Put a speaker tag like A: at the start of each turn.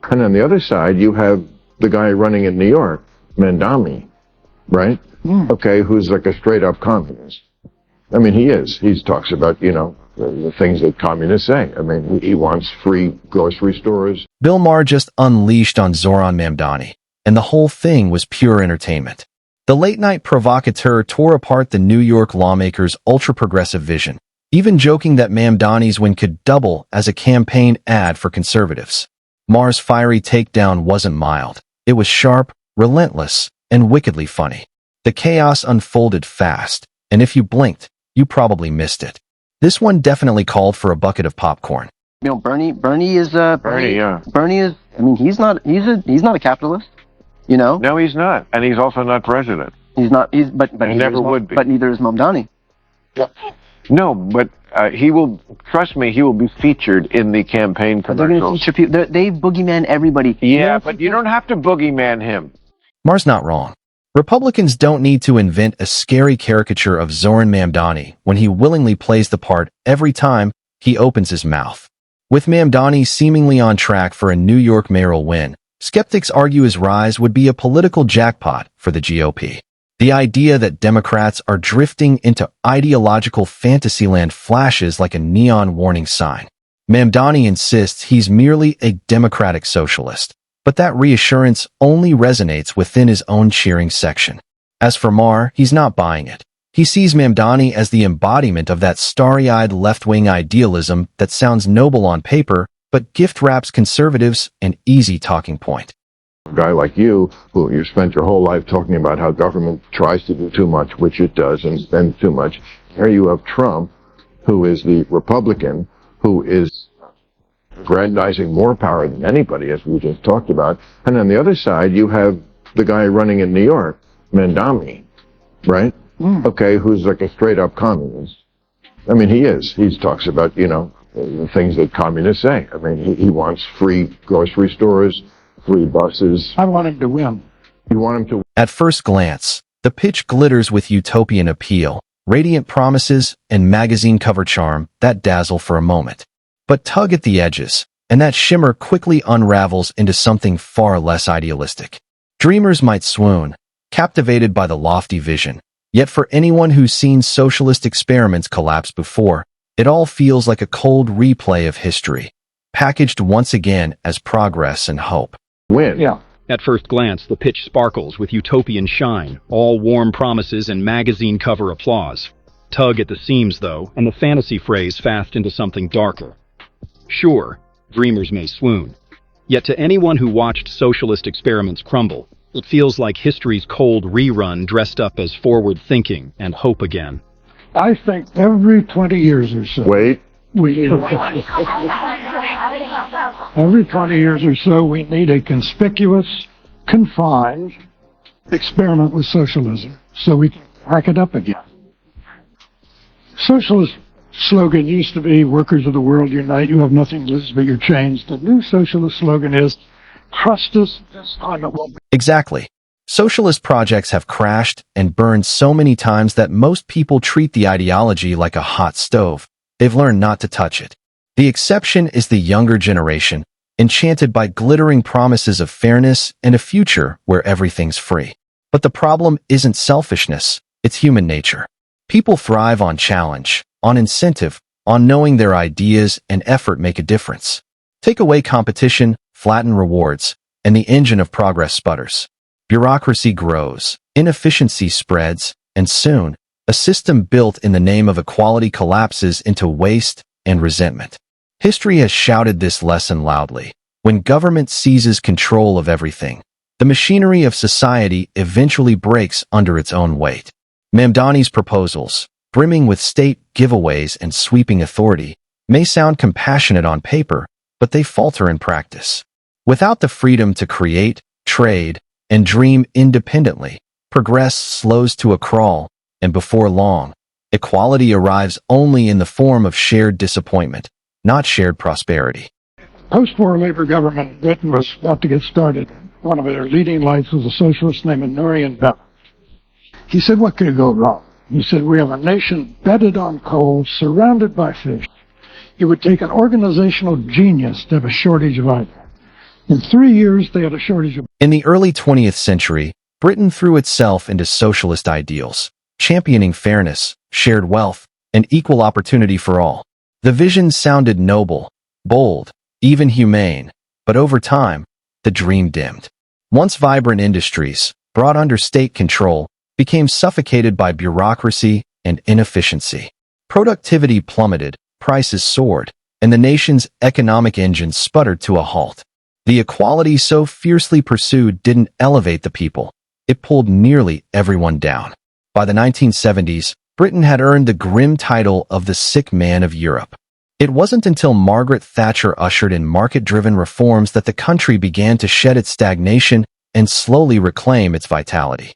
A: And on the other side, you have the guy running in New York, Mamdani, right? Okay, who's like a straight up communist. I mean, he is. He talks about, the things that communists say. I mean, he wants free grocery stores.
B: Bill Maher just unleashed on Zohran Mamdani, and the whole thing was pure entertainment. The late-night provocateur tore apart the New York lawmaker's ultra-progressive vision, even joking that Mamdani's win could double as a campaign ad for conservatives. Maher's fiery takedown wasn't mild. It was sharp, relentless, and wickedly funny. The chaos unfolded fast, and if you blinked, you probably missed it. This one definitely called for a bucket of popcorn.
C: Bernie is,
A: yeah.
C: Bernie is, I mean, he's not a capitalist,
A: No, he's not. And he's also not president.
C: He's not, but
A: he never would be.
C: But neither is Mamdani.
A: No, but he will, trust me, he will be featured in the campaign commercials.
C: They're going to feature people, they boogeyman everybody.
A: Yeah, but you don't have to boogeyman him.
B: Maher's not wrong. Republicans don't need to invent a scary caricature of Zohran Mamdani when he willingly plays the part every time he opens his mouth. With Mamdani seemingly on track for a New York mayoral win, skeptics argue his rise would be a political jackpot for the GOP. The idea that Democrats are drifting into ideological fantasyland flashes like a neon warning sign. Mamdani insists he's merely a democratic socialist, but that reassurance only resonates within his own cheering section. As for Maher, he's not buying it. He sees Mamdani as the embodiment of that starry-eyed left-wing idealism that sounds noble on paper, but gift-wraps conservatives an easy talking point.
A: A guy like you, who you spent your whole life talking about how government tries to do too much, which it does, and spend too much. Here you have Trump, who is the Republican, who is aggrandizing more power than anybody, as we just talked about. And on the other side, you have the guy running in New York, Mamdani, right? Okay, who's like a straight up communist. I mean, he is. He talks about, the things that communists say. I mean, he wants free grocery stores, free buses.
D: I want him to win.
A: You want him to win.
B: At first glance, the pitch glitters with utopian appeal, radiant promises, and magazine cover charm that dazzle for a moment. But tug at the edges, and that shimmer quickly unravels into something far less idealistic. Dreamers might swoon, captivated by the lofty vision. Yet for anyone who's seen socialist experiments collapse before, it all feels like a cold replay of history, packaged once again as progress and hope.
A: Win.
D: Yeah.
E: At first glance, the pitch sparkles with utopian shine, all warm promises and magazine cover applause. Tug at the seams, though, and the fantasy phrase fast into something darker. Sure, dreamers may swoon. Yet to anyone who watched socialist experiments crumble, it feels like history's cold rerun dressed up as forward thinking and hope again.
D: I think every 20 years or so.
A: Wait.
D: Every 20 years or so, we need a conspicuous, confined experiment with socialism so we can hack it up again. Socialist slogan used to be, workers of the world unite, you have nothing to lose but your chains. The new socialist slogan is, trust us, this time it won't be.
B: Exactly. Socialist projects have crashed and burned so many times that most people treat the ideology like a hot stove. They've learned not to touch it. The exception is the younger generation, enchanted by glittering promises of fairness and a future where everything's free. But the problem isn't selfishness, it's human nature. People thrive on challenge, on incentive, on knowing their ideas and effort make a difference. Take away competition, flatten rewards, and the engine of progress sputters. Bureaucracy grows, inefficiency spreads, and soon, a system built in the name of equality collapses into waste and resentment. History has shouted this lesson loudly. When government seizes control of everything, the machinery of society eventually breaks under its own weight. Mamdani's proposals, brimming with state giveaways and sweeping authority, may sound compassionate on paper, but they falter in practice. Without the freedom to create, trade, and dream independently, progress slows to a crawl, and before long, equality arrives only in the form of shared disappointment, not shared prosperity.
D: Post-war labor government in Britain was about to get started. One of their leading lights was a socialist named Nurian Bell. He said, what could go wrong? He said, we have a nation bedded on coal, surrounded by fish. It would take an organizational genius to have a shortage of either. In 3 years, they had a shortage of.
B: In the early 20th century, Britain threw itself into socialist ideals, championing fairness, shared wealth, and equal opportunity for all. The vision sounded noble, bold, even humane, but over time, the dream dimmed. Once vibrant industries, brought under state control, became suffocated by bureaucracy and inefficiency. Productivity plummeted, prices soared, and the nation's economic engine sputtered to a halt. The equality so fiercely pursued didn't elevate the people. It pulled nearly everyone down. By the 1970s, Britain had earned the grim title of the sick man of Europe. It wasn't until Margaret Thatcher ushered in market-driven reforms that the country began to shed its stagnation and slowly reclaim its vitality.